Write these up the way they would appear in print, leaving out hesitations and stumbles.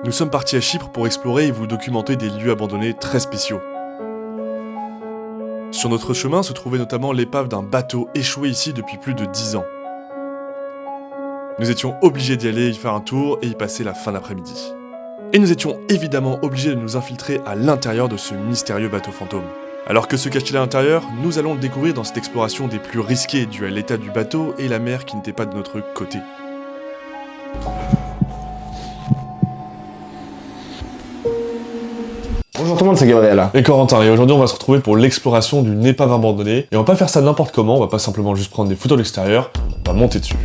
Nous sommes partis à Chypre pour explorer et vous documenter des lieux abandonnés très spéciaux. Sur notre chemin se trouvait notamment l'épave d'un bateau échoué ici depuis plus de 10 ans. Nous étions obligés d'y aller y faire un tour et y passer la fin d'après-midi. Et nous étions évidemment obligés de nous infiltrer à l'intérieur de ce mystérieux bateau fantôme. Alors que se cache-t-il à l'intérieur, nous allons le découvrir dans cette exploration des plus risquées due à l'état du bateau et la mer qui n'était pas de notre côté. Bonjour tout le monde, c'est Gabriel. Et Corentin, et aujourd'hui on va se retrouver pour l'exploration d'une épave abandonnée. Et on va pas faire ça n'importe comment, on va pas simplement juste prendre des photos de l'extérieur, on va monter dessus.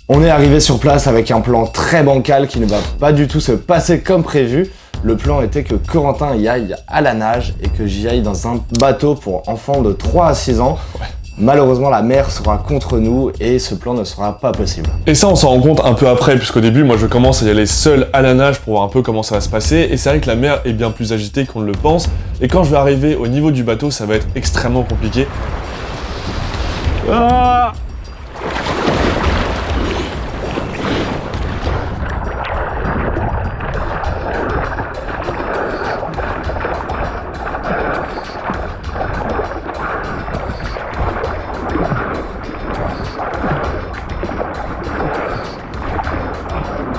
On est arrivé sur place avec un plan très bancal qui ne va pas du tout se passer comme prévu. Le plan était que Corentin y aille à la nage et que j'y aille dans un bateau pour enfants de 3 à 6 ans. Ouais. Malheureusement, la mer sera contre nous et ce plan ne sera pas possible. Et ça on s'en rend compte un peu après, puisqu'au début moi je commence à y aller seul à la nage pour voir un peu comment ça va se passer, et c'est vrai que la mer est bien plus agitée qu'on ne le pense, et quand je vais arriver au niveau du bateau ça va être extrêmement compliqué. Ah!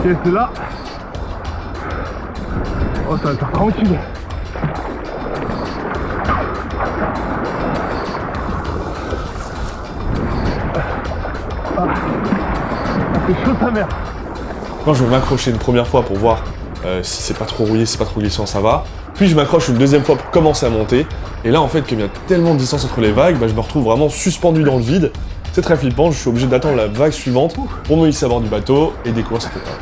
Ok, c'est là. Oh, ça va être tranquille. Ah, c'est chaud sa mère. Quand je vais m'accrocher une première fois pour voir si c'est pas trop rouillé, si c'est pas trop glissant, ça va. Puis je m'accroche une deuxième fois pour commencer à monter. Et là en fait, comme il y a tellement de distance entre les vagues, je me retrouve vraiment suspendu dans le vide. C'est très flippant, je suis obligé d'attendre la vague suivante pour me hisser à bord du bateau et découvrir cette épave.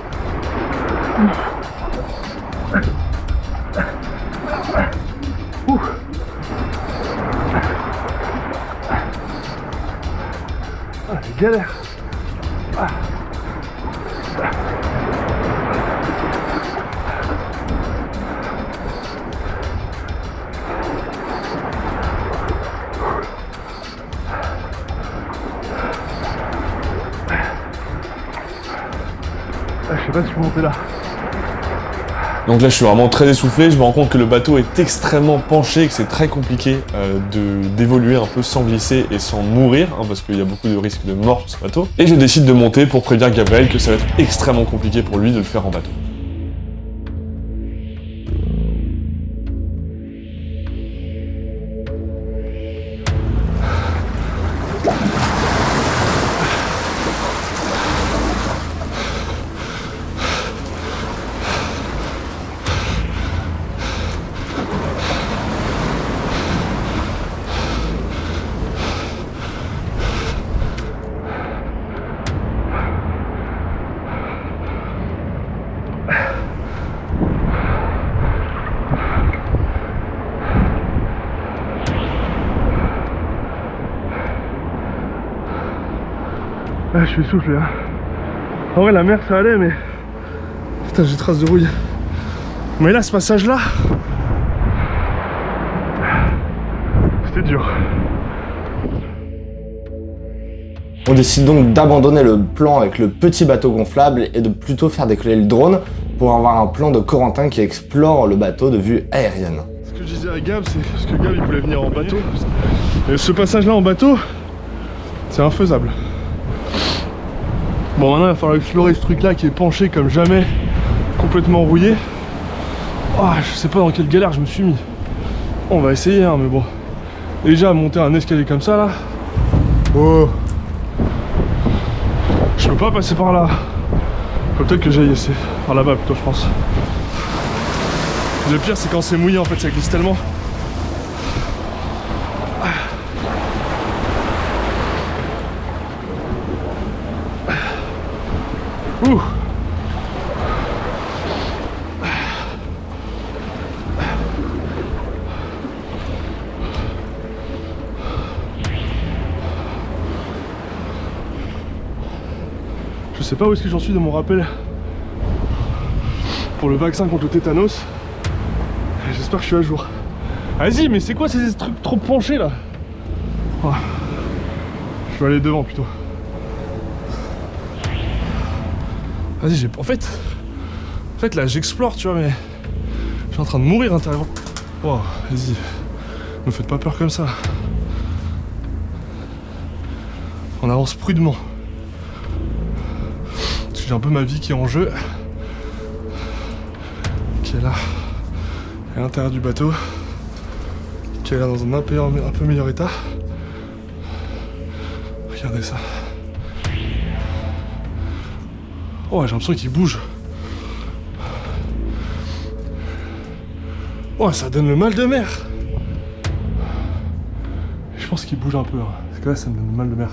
Ah, galère. Ah. Je sais pas si je peux monter là. Donc là je suis vraiment très essoufflé, je me rends compte que le bateau est extrêmement penché et que c'est très compliqué d'évoluer un peu sans glisser et sans mourir, parce qu'il y a beaucoup de risques de mort sur ce bateau. Et je décide de monter pour prévenir Gabriel que ça va être extrêmement compliqué pour lui de le faire en bateau. Ah, je suis essoufflé hein. En vrai la mer ça allait mais... Putain j'ai traces de rouille. Mais là ce passage là... C'était dur. On décide donc d'abandonner le plan avec le petit bateau gonflable et de plutôt faire décoller le drone pour avoir un plan de Corentin qui explore le bateau de vue aérienne. Ce que je disais à Gab, c'est parce que Gab il voulait venir en bateau. Et ce passage là en bateau, c'est infaisable. Bon maintenant il va falloir explorer ce truc là qui est penché comme jamais, complètement rouillé. Oh, je sais pas dans quelle galère je me suis mis. On va essayer hein, mais bon. Déjà monter un escalier comme ça là. Oh. Je peux pas passer par là. Faut peut-être que j'aille essayer. Par là-bas plutôt je pense. Le pire c'est quand c'est mouillé en fait, ça glisse tellement. Ouh. Je sais pas où est-ce que j'en suis de mon rappel pour le vaccin contre le tétanos. J'espère que je suis à jour. Vas-y, mais c'est quoi ces trucs trop penchés là? Oh. Je vais aller devant plutôt. Vas-y, en fait là j'explore, tu vois, mais je suis en train de mourir intérieurement. Wow, vas-y, me faites pas peur comme ça. On avance prudemment. Parce que j'ai un peu ma vie qui est en jeu. Qui est là, à l'intérieur du bateau. Qui est là dans un peu meilleur état. Regardez ça. Oh, j'ai l'impression qu'il bouge. Oh, ça donne le mal de mer. Je pense qu'il bouge un peu. Hein. Parce que là, ça me donne le mal de mer.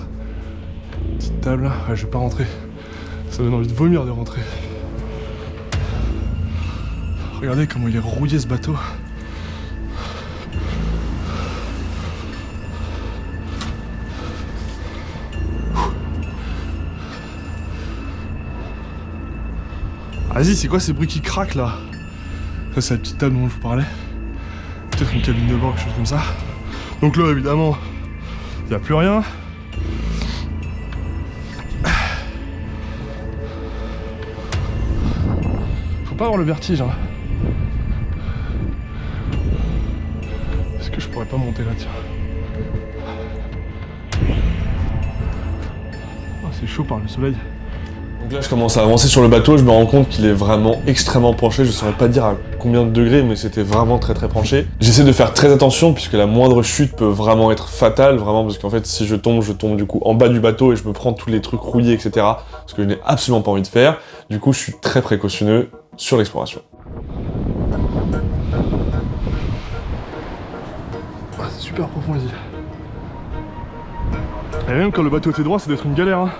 Petite table là. Ouais, je vais pas rentrer. Ça me donne envie de vomir de rentrer. Regardez comment il est rouillé ce bateau. Vas-y, c'est quoi ces bruits qui craquent là? Ça, c'est la petite table dont je vous parlais. Peut-être une cabine de bord, quelque chose comme ça. Donc là, évidemment, il n'y a plus rien. Faut pas avoir le vertige, hein. Est-ce que je pourrais pas monter là, tiens? Oh, c'est chaud par le soleil. Donc là je commence à avancer sur le bateau, je me rends compte qu'il est vraiment extrêmement penché, je saurais pas dire à combien de degrés mais c'était vraiment très penché. J'essaie de faire très attention puisque la moindre chute peut vraiment être fatale, vraiment parce qu'en fait si je tombe du coup en bas du bateau et je me prends tous les trucs rouillés etc. Ce que je n'ai absolument pas envie de faire. Du coup je suis très précautionneux sur l'exploration. Ah, c'est super profond ici. Et même quand le bateau était droit, ça doit être une galère hein.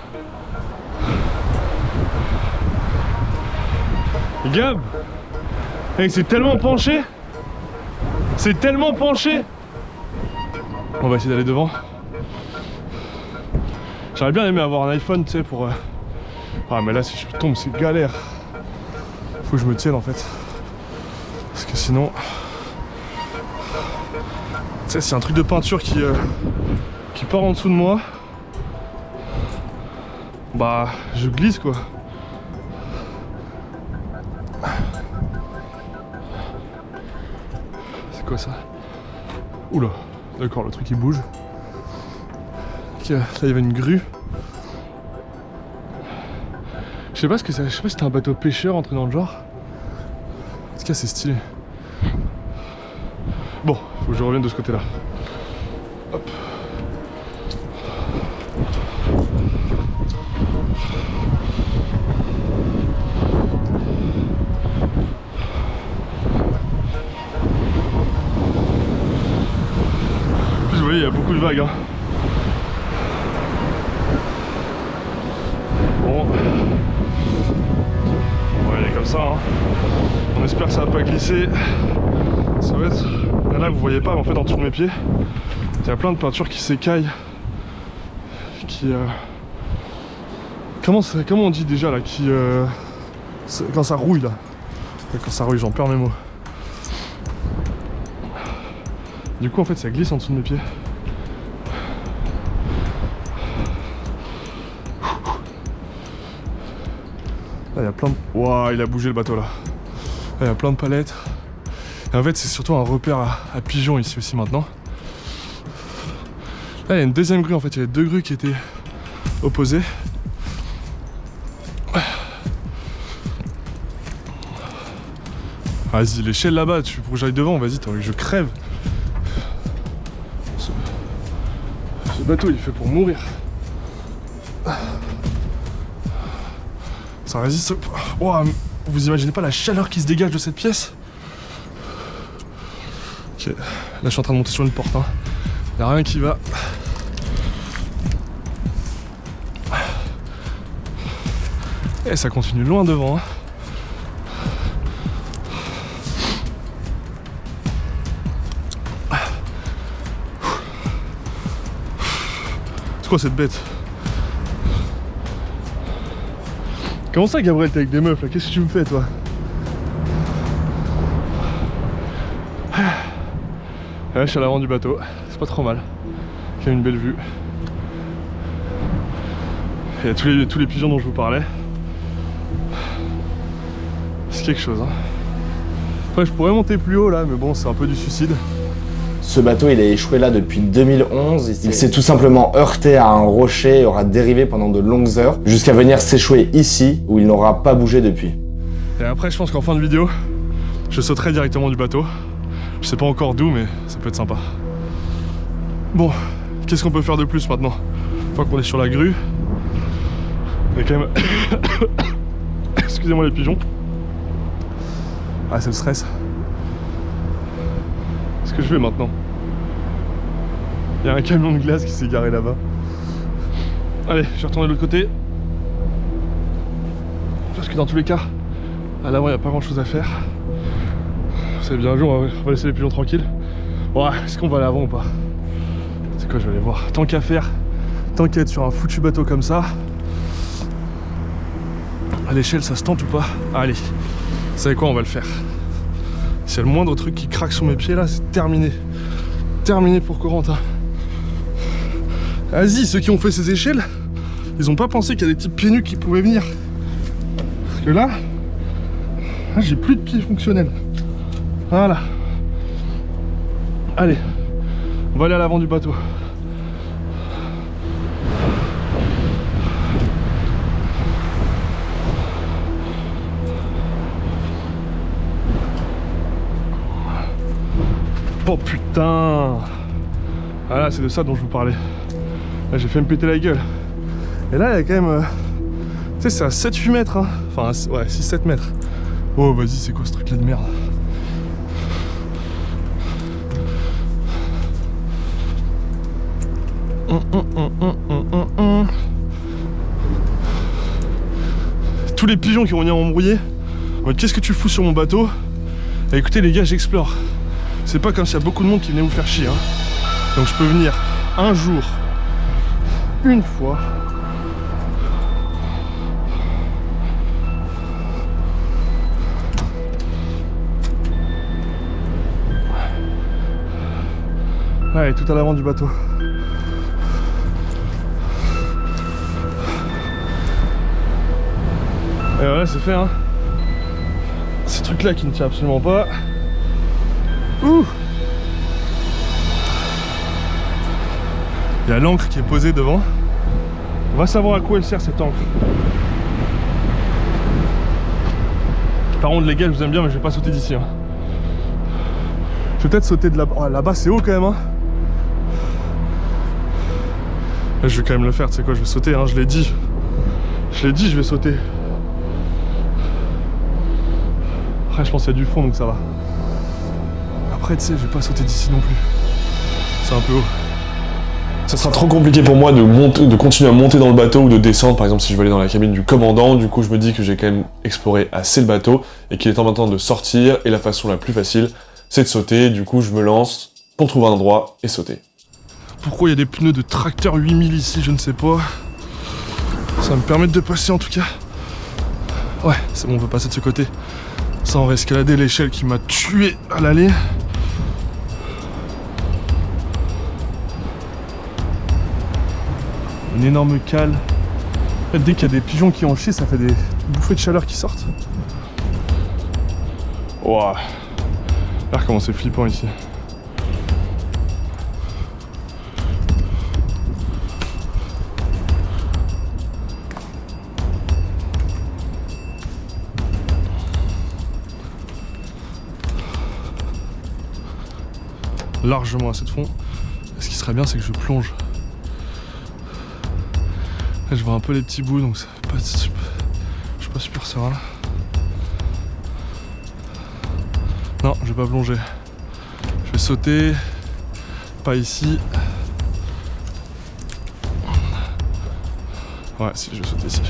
Gab, hey, c'est tellement penché. C'est tellement penché. On va essayer d'aller devant. J'aurais bien aimé avoir un iPhone, tu sais, pour... Ah mais là si je tombe c'est galère. Faut que je me tienne en fait. Parce que sinon... Tu sais c'est un truc de peinture qui part en dessous de moi. Bah je glisse quoi. C'est quoi ça? Oula, d'accord, le truc il bouge. Ok, là il y avait une grue. Je sais pas ce que c'est, je sais pas si c'était un bateau pêcheur entré dans le genre. En tout cas c'est stylé. Bon, faut que je revienne de ce côté là. Hop. Vous voyez, il y a beaucoup de vagues. Hein. Bon. On va aller comme ça. Hein. On espère que ça va pas glisser. Ça va être... Là, vous voyez pas, mais en fait, en dessous de mes pieds, il y a plein de peintures qui s'écaillent. Qui... Comment on dit déjà là qui, quand ça rouille là. Quand ça rouille, j'en perds mes mots. Du coup en fait ça glisse en dessous de mes pieds. Là il y a plein de... Waouh, il a bougé le bateau là. Là il y a plein de palettes. Et en fait c'est surtout un repère à pigeons ici aussi maintenant. Là il y a une deuxième grue en fait, il y avait deux grues qui étaient opposées. Vas-y, l'échelle là-bas, pour que j'aille devant, vas-y, t'as envie que je crève. Ce bateau, il est fait pour mourir. Ça résiste... Wow, vous imaginez pas la chaleur qui se dégage de cette pièce? Ok, là je suis en train de monter sur une porte. Hein. Y a rien qui va. Et ça continue loin devant. Hein. C'est quoi cette bête? Comment ça Gabriel, t'es avec des meufs là? Qu'est-ce que tu me fais toi? Là je suis à l'avant du bateau, c'est pas trop mal. Il y a une belle vue. Il y a tous les pigeons dont je vous parlais. C'est quelque chose, hein. Après, je pourrais monter plus haut là, mais bon, c'est un peu du suicide. Ce bateau, il est échoué là depuis 2011. Il s'est tout simplement heurté à un rocher et aura dérivé pendant de longues heures, jusqu'à venir s'échouer ici, où il n'aura pas bougé depuis. Et après, je pense qu'en fin de vidéo, je sauterai directement du bateau. Je sais pas encore d'où, mais ça peut être sympa. Bon, qu'est-ce qu'on peut faire de plus maintenant? Une fois qu'on est sur la grue, il y a quand même... Excusez-moi les pigeons. Ah, c'est le stress. Qu'est-ce que je fais maintenant? Il y a un camion de glace qui s'est garé là-bas. Allez, je vais retourner de l'autre côté. Parce que dans tous les cas, à l'avant, il n'y a pas grand-chose à faire. C'est bien vu, on va laisser les pigeons tranquilles. Ouais, est-ce qu'on va à l'avant ou pas? C'est quoi, je vais aller voir. Tant qu'à faire, tant qu'à être sur un foutu bateau comme ça. À l'échelle, ça se tente ou pas? Allez, vous savez quoi, on va le faire. S'il y a le moindre truc qui craque sous mes pieds là, c'est terminé. Terminé pour Corentin. Vas-y, ceux qui ont fait ces échelles, ils ont pas pensé qu'il y a des types pieds nus qui pouvaient venir. Parce que là, j'ai plus de pieds fonctionnels. Voilà. Allez, on va aller à l'avant du bateau. Oh putain! Voilà, c'est de ça dont je vous parlais. Là, j'ai fait me péter la gueule. Et là, il y a quand même... tu sais, c'est à 7-8 mètres, hein. Enfin, ouais, 6-7 mètres. Oh, vas-y, c'est quoi ce truc-là de merde? Tous les pigeons qui vont venir m'embrouiller. Qu'est-ce que tu fous sur mon bateau? Et écoutez, les gars, j'explore. C'est pas comme s'il y a beaucoup de monde qui venait vous faire chier, hein. Donc je peux venir un jour, une fois. Ouais, tout à l'avant du bateau. Et voilà, c'est fait, hein. Ces trucs-là qui ne tiennent absolument pas. Ouh! Il y a l'ancre qui est posée devant. On va savoir à quoi elle sert cette ancre. Par contre les gars, je vous aime bien mais je vais pas sauter d'ici, hein. Je vais peut-être sauter de là-bas. Oh, là-bas c'est haut quand même, hein. Là, je vais quand même le faire, tu sais quoi, je vais sauter, hein, je l'ai dit. Je l'ai dit, je vais sauter. Après je pense qu'il y a du fond donc ça va. Après tu sais, je vais pas sauter d'ici non plus. C'est un peu haut. Ça sera trop compliqué pour moi de continuer à monter dans le bateau ou de descendre, par exemple si je veux aller dans la cabine du commandant. Du coup je me dis que j'ai quand même exploré assez le bateau et qu'il est temps maintenant de sortir, et la façon la plus facile c'est de sauter. Du coup je me lance pour trouver un endroit et sauter. Pourquoi il y a des pneus de tracteur 8000 ici, je ne sais pas. Ça va me permettre de passer en tout cas. Ouais, c'est bon, on peut passer de ce côté. Ça, on va escalader l'échelle qui m'a tué à l'aller. Une énorme cale. En fait, dès qu'il y a des pigeons qui ont chié, ça fait des bouffées de chaleur qui sortent. Waouh. Regarde comment c'est flippant ici. Largement assez de fond. Et ce qui serait bien, c'est que je plonge. Là, je vois un peu les petits bouts, donc ça fait pas, je suis pas super serein. Non, je vais pas plonger. Je vais sauter. Pas ici. Ouais, si, je vais sauter ici.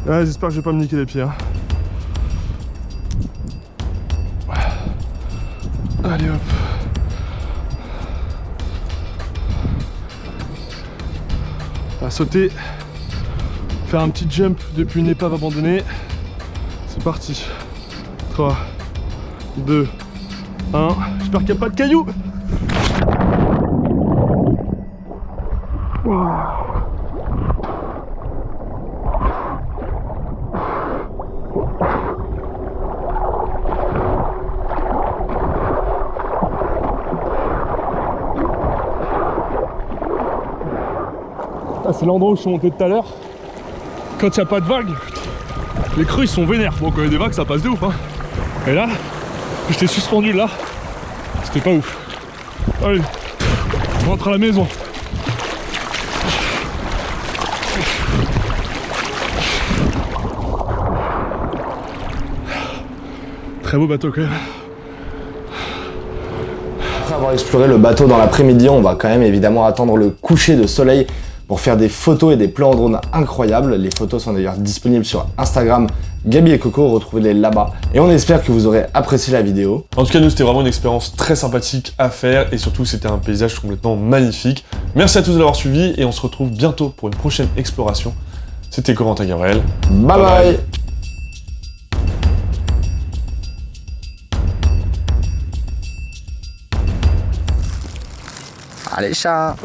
Ouais, j'espère que je vais pas me niquer les pieds, hein. Allez hop. On va sauter, faire un petit jump depuis une épave abandonnée. C'est parti. 3, 2, 1. J'espère qu'il n'y a pas de cailloux. Wow. c'est l'endroit où je suis monté tout à l'heure. Quand il n'y a pas de vagues, les creux ils sont vénères. Bon, quand il y a des vagues, ça passe de ouf. Hein. Et là, j'étais suspendu là. C'était pas ouf. Allez, on rentre à la maison. Très beau bateau quand même. Après avoir exploré le bateau dans l'après-midi, on va quand même évidemment attendre le coucher de soleil pour faire des photos et des plans en drone incroyables. Les photos sont d'ailleurs disponibles sur Instagram, Gabi et Coco, retrouvez-les là-bas. Et on espère que vous aurez apprécié la vidéo. En tout cas, nous, c'était vraiment une expérience très sympathique à faire et surtout, c'était un paysage complètement magnifique. Merci à tous de l'avoir suivi et on se retrouve bientôt pour une prochaine exploration. C'était Corentin Gabriel. Bye bye. Allez, chat.